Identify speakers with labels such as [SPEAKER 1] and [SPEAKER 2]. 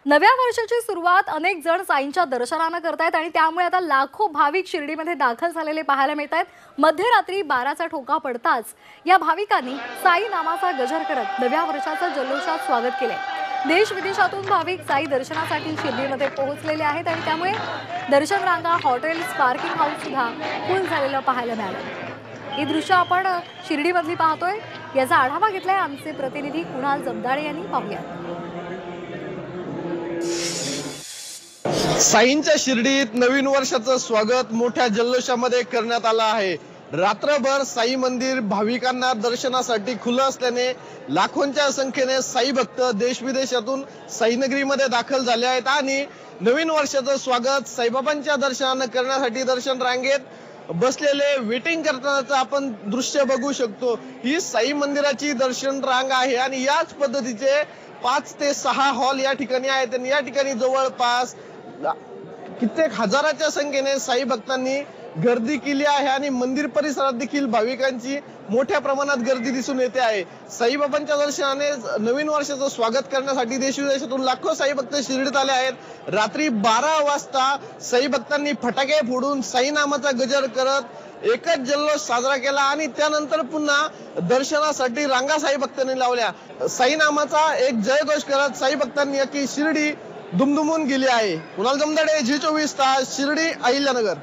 [SPEAKER 1] नव्या वर्षाची सुरुवात अनेक जण साईंच्या दर्शनाने करतायत आणि त्यामुळे आता लाखो भाविक शिर्डीमध्ये दाखल झालेले पाहायला मिळतात। मध्यरात्री 12चा ठोका पडताच या भाविकांनी साई नामाचा गजर करत नव्या वर्षाचं जल्लोषात स्वागत केले। देश विदेशातून भाविक साई दर्शनासाठी शिर्डीमध्ये पोहोचलेले आहेत आणि त्यामुळे दर्शन रांगा, हॉटेल्स, पार्किंग हाऊस सुद्धा फुल झालेलं पाहायला मिळालं। ही दृश्य आपण शिर्डीमधली पाहतोय। याचा आढावा घेतलाय आमचे प्रतिनिधी कुणाल जमदाडे यांनी। पाहूया।
[SPEAKER 2] साईंच्या शिर्डीत नवीन वर्षाचं स्वागत मोठ्या जल्लोषामध्ये करण्यात आलं आहे। रात्रभर साई मंदिर भाविकांना दर्शनासाठी खुलं असल्याने लाखोंच्या संख्येने साई भक्त देश विदेशातून साईनगरीमध्ये दाखल झाले आहेत आणि नवीन वर्षाचं स्वागत साईबाबांच्या दर्शनानं करण्यासाठी दर्शन रांगेत बसलेले वेटिंग करतानाचं आपण दृश्य बघू शकतो। ही साई मंदिराची दर्शन रांग आहे आणि याच पद्धतीचे 5 ते 6 हॉल या ठिकाणी आहेत आणि या ठिकाणी जवळपास कित्येक हजाराच्या संख्येने साई भक्तांनी गर्दी केली आहे आणि मंदिर परिसरात देखील भाविकांची मोठ्या प्रमाणात गर्दी दिसून येते आहे। साईबाबांच्या दर्शनाने नवीन वर्षाचं स्वागत करण्यासाठी देश विदेशातून लाखो साई भक्त शिर्डीत आले आहेत। रात्री 12 वाजता साई भक्तांनी फटाके फोडून साई नामाचा गजर करत एकच जल्लोष साजरा केला आणि त्यानंतर पुन्हा दर्शनासाठी रांगा साई भक्तांनी लावल्या। साई नामाचा एक जयघोष करत साई भक्तांनी की शिर्डी दुमदुमून गेली आहे। कुणाल जमदाडे, जी24 तास, शिर्डी, अहिल्यानगर।